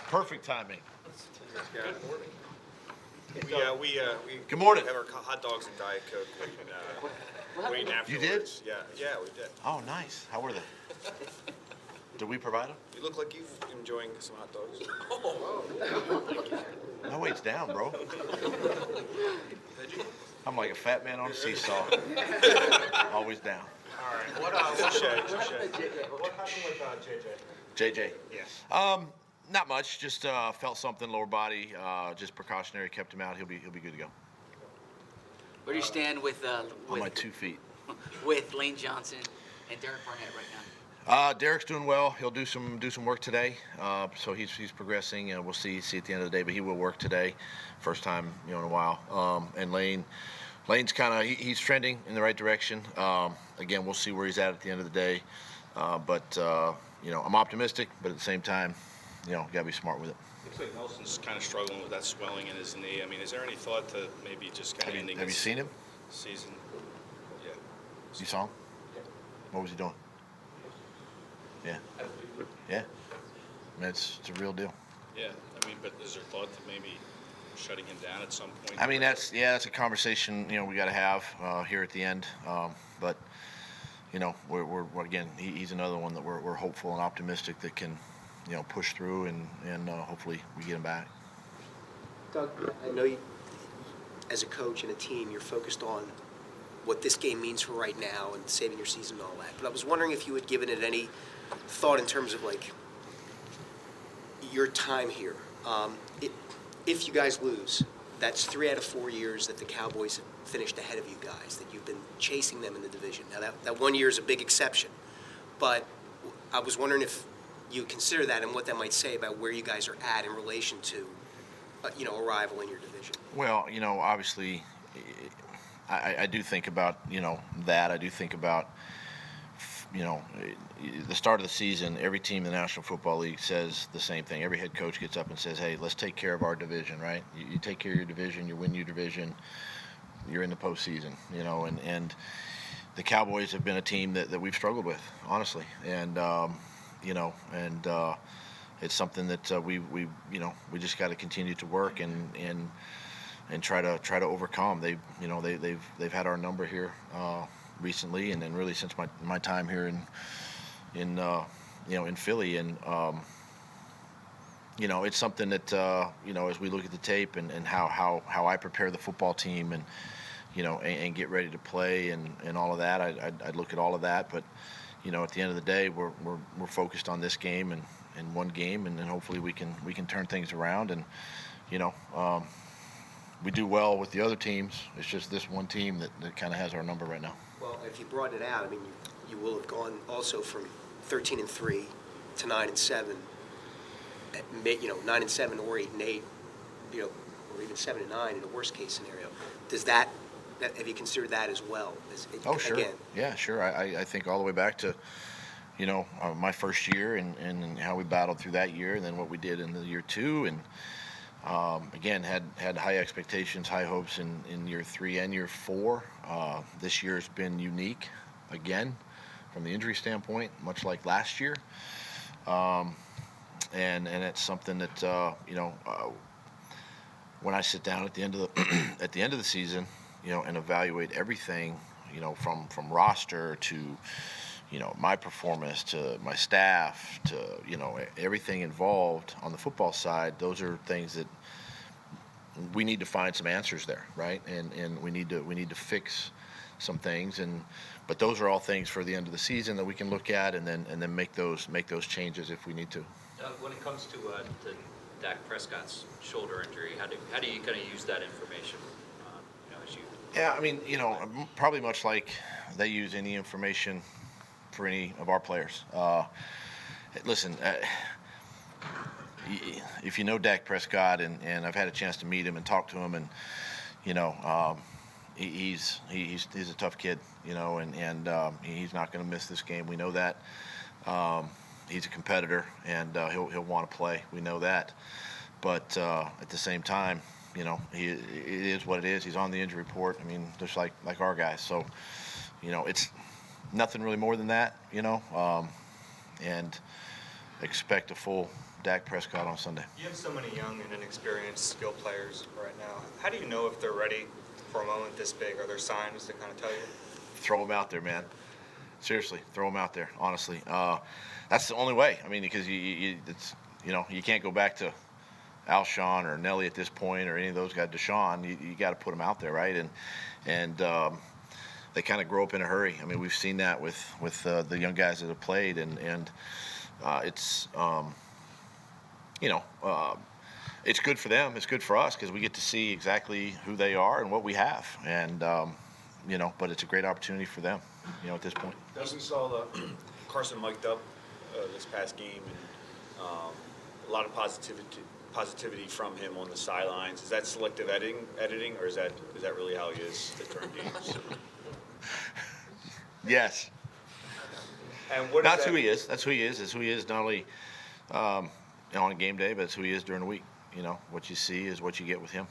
Perfect timing. Good morning. We Good morning. have our hot dogs and Diet Coke waiting afterwards. You did? Yeah, we did. Oh, nice. How were they? Did we provide them? You look like you're enjoying some hot dogs. My weight's down, bro. I'm like a fat man on a seesaw. Always down. All right. What happened with JJ? JJ. Yes. Not much. Just felt something, lower body. Just precautionary. Kept him out. He'll be good to go. Where do you stand with On my 2 feet. with Lane Johnson and Derek Barnett right now? Derek's doing well. He'll do some work today. So he's progressing. We'll see at the end of the day, but he will work today. First time in a while. And Lane's kind of he's trending in the right direction. Again, we'll see where he's at the end of the day. But I'm optimistic, but at the same time, gotta be smart with it. Looks like Nelson's kind of struggling with that swelling in his knee. I mean, is there any thought to maybe just kind of ending Have you seen him? season? Yeah. You saw him? What was he doing? Yeah. I mean, it's a real deal. Yeah. I mean, but is there thought to maybe shutting him down at some point? I mean, that's a conversation we got to have here at the end. But we're again, he's another one that we're hopeful and optimistic that can push through and hopefully we get him back. Doug, I know you, as a coach and a team, you're focused on what this game means for right now and saving your season and all that. But I was wondering if you had given it any thought in terms of like your time here. If you guys lose, that's 3 out of 4 years that the Cowboys have finished ahead of you guys, that you've been chasing them in the division. Now that 1 year is a big exception, but I was wondering if you consider that and what that might say about where you guys are at in relation to, a rival in your division. Well, obviously, I do think about that. I do think about the start of the season. Every team in the National Football League says the same thing. Every head coach gets up and says, "Hey, let's take care of our division." Right? You take care of your division. You win your division. You're in the postseason. And the Cowboys have been a team that we've struggled with, honestly. And it's something that we just got to continue to work and try to overcome. They've had our number here recently, and then really since my time here in Philly, and it's something that as we look at the tape and how I prepare the football team and get ready to play and all of that, I'd look at all of that, but at the end of the day, we're focused on this game and one game, and then hopefully we can turn things around. And we do well with the other teams. It's just this one team that kind of has our number right now. Well, if you brought it out, I mean, you will have gone also from 13-3 to 9-7, 9-7 or 8-8, or even 7-9 in a worst case scenario. Have you considered that as well? Oh, sure. Again? Yeah, sure. I think all the way back to, my first year and how we battled through that year, and then what we did in the year 2, and again had high expectations, high hopes in year 3 and year 4. This year has been unique, again, from the injury standpoint, much like last year, and it's something that when I sit down at the end of the season, and evaluate everything, from roster to, my performance to my staff to, everything involved on the football side. Those are things that we need to find some answers there, right? And we need to fix some things, but those are all things for the end of the season that we can look at and then make those changes if we need to. When it comes to Dak Prescott's shoulder injury, how do you kind of use that information? Yeah, I mean, probably much like they use any information for any of our players. Listen, if you know Dak Prescott, and I've had a chance to meet him and talk to him, and he's a tough kid, and he's not going to miss this game. We know that. He's a competitor, and he'll want to play. We know that, but at the same time, it is what it is. He's on the injury report. I mean, just like our guys. So, it's nothing really more than that, and expect a full Dak Prescott on Sunday. You have so many young and inexperienced skill players right now. How do you know if they're ready for a moment this big? Are there signs to kind of tell you? Throw them out there, man. Seriously, throw them out there. Honestly, that's the only way. I mean, because you can't go back to Alshon or Nelly at this point, or any of those guys. Deshaun, you got to put them out there, right? And they kind of grow up in a hurry. I mean, we've seen that with the young guys that have played, and it's it's good for them. It's good for us because we get to see exactly who they are and what we have, and but it's a great opportunity for them, at this point. We saw Carson mic'd up this past game, and a lot of positivity from him on the sidelines. Is that selective editing, or is that really how he is during games? Yes. And what That's who he is. That's who he is. It's who he is not only on a game day, but it's who he is during the week. What you see is what you get with him.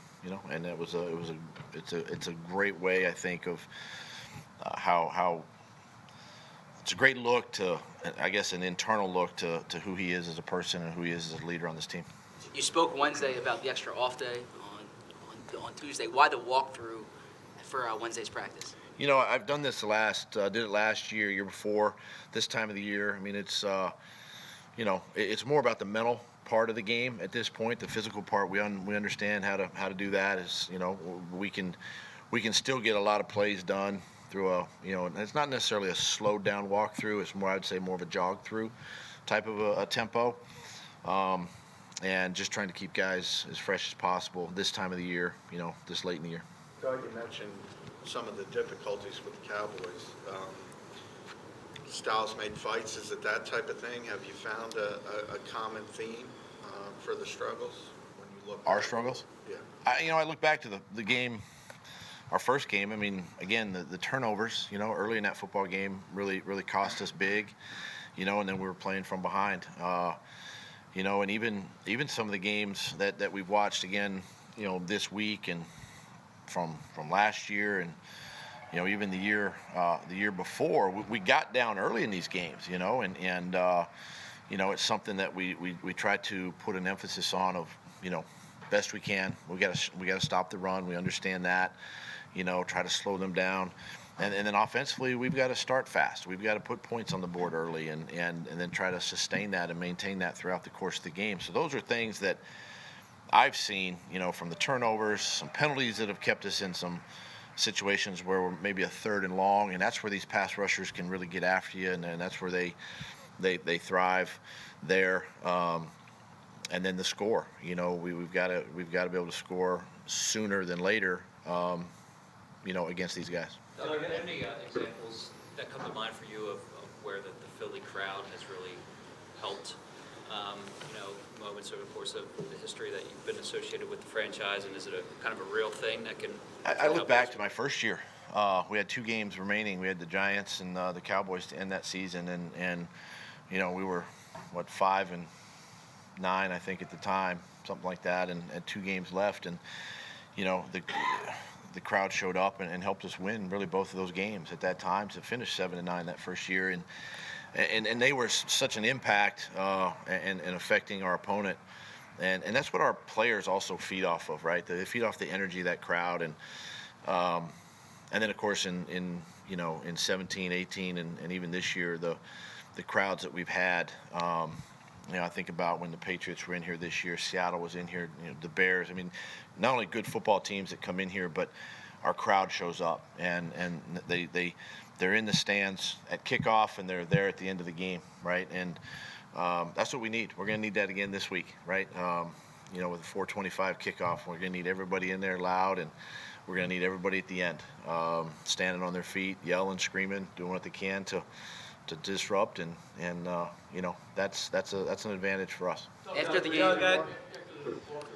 And it's a great way, I think, of how it's a great look to, I guess, an internal look to who he is as a person and who he is as a leader on this team. You spoke Wednesday about the extra off day on Tuesday. Why the walkthrough for Wednesday's practice? I've done this did it last year before, this time of the year. I mean, it's more about the mental part of the game at this point. The physical part, we understand how to do that. Is we can still get a lot of plays done through and it's not necessarily a slowed down walkthrough. It's more, I'd say, more of a jog through type of a tempo, and just trying to keep guys as fresh as possible this time of the year. This late in the year. Doug, you mentioned some of the difficulties with the Cowboys. Styles made fights. Is it that type of thing? Have you found a common theme for the struggles when you look? Our struggles? Yeah. I look back to the game, our first game. I mean, again, the turnovers, early in that football game really cost us big, and then we were playing from behind. And even some of the games that we've watched again, this week and from last year and even the year before, we got down early in these games, and it's something that we try to put an emphasis on of, best we can. We got to stop the run. We understand that, try to slow them down. And then offensively, we've got to start fast. We've got to put points on the board early and then try to sustain that and maintain that throughout the course of the game. So those are things that I've seen, from the turnovers, some penalties that have kept us in some situations where we're maybe a third and long, and that's where these pass rushers can really get after you, and that's where they thrive there. And then the score, we've got to be able to score sooner than later, against these guys. Doug, any examples that come to mind for you of where the Philly crowd has really helped, moments over the course of the history that you've been associated with the franchise, and is it a kind of a real thing that can? I look back to my first year. We had 2 games remaining. We had the Giants and the Cowboys to end that season, and we were 5-9, I think, at the time, something like that, and 2 games left, and the crowd showed up and helped us win really both of those games at that time to finish 7-9 that first year, and they were such an impact and affecting our opponent, and that's what our players also feed off of, right? They feed off the energy of that crowd, and then of course in 17, 18, and even this year the crowds that we've had. I think about when the Patriots were in here this year, Seattle was in here, the Bears. I mean, not only good football teams that come in here, but our crowd shows up, and they're in the stands at kickoff, and they're there at the end of the game, right? And that's what we need. We're going to need that again this week, right? With a 4:25 kickoff, we're going to need everybody in there loud, and we're going to need everybody at the end standing on their feet, yelling, screaming, doing what they can to disrupt, and that's an advantage for us. After the game, After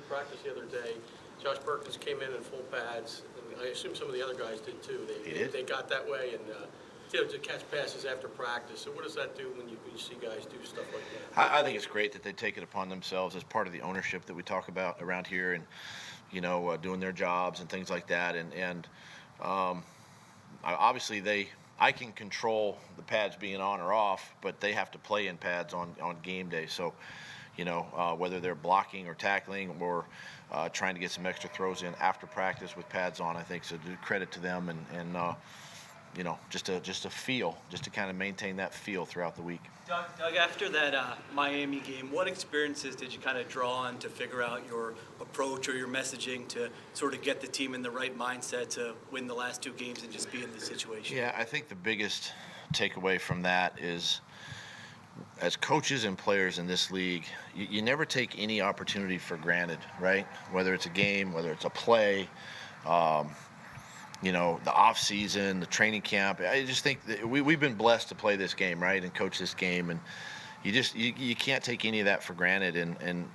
practice the other day, Josh Perkins came in full pads. And I assume some of the other guys did too. They got that way and to catch passes after practice. So what does that do when you see guys do stuff like that? I think it's great that they take it upon themselves as part of the ownership that we talk about around here, and doing their jobs and things like that. And obviously I can control the pads being on or off, but they have to play in pads on game day. So, whether they're blocking or tackling or trying to get some extra throws in after practice with pads on, I think so. Credit to them, and just a feel, just to kind of maintain that feel throughout the week. Doug, after that Miami game, what experiences did you kind of draw on to figure out your approach or your messaging to sort of get the team in the right mindset to win the last 2 games and just be in the situation? Yeah, I think the biggest takeaway from that is, as coaches and players in this league, you never take any opportunity for granted, right? Whether it's a game, whether it's a play, the off season, the training camp. I just think that we've been blessed to play this game, right, and coach this game, and you can't take any of that for granted. And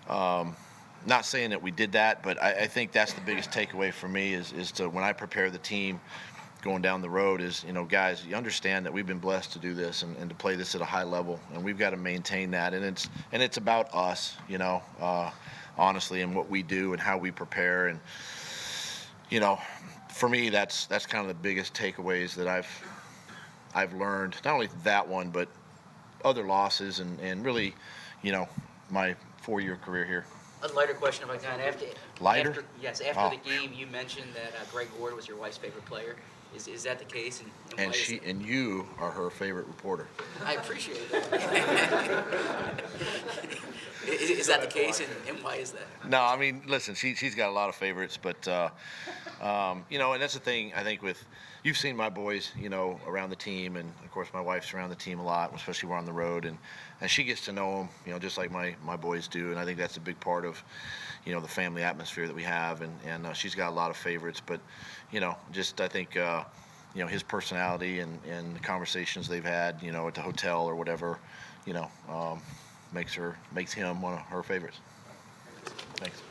not saying that we did that, but I think that's the biggest takeaway for me is to, when I prepare the team going down the road, is, guys, you understand that we've been blessed to do this and to play this at a high level, and we've got to maintain that. And it's about us, honestly, and what we do and how we prepare. And for me, that's kind of the biggest takeaways that I've learned. Not only that one, but other losses and really, my 4-year career here. A lighter question, if I can. Lighter? After the game, you mentioned that Greg Ward was your wife's favorite player. Is that the case? And you are her favorite reporter. I appreciate that. Is that the case, and why is that? No, I mean, listen, she's got a lot of favorites, but and that's the thing. I think you've seen my boys, around the team, and of course my wife's around the team a lot, especially when we're on the road, and she gets to know them, just like my boys do, and I think that's a big part of, the family atmosphere that we have, and she's got a lot of favorites, but I think his personality and the conversations they've had, at the hotel or whatever, makes him one of her favorites. Thanks.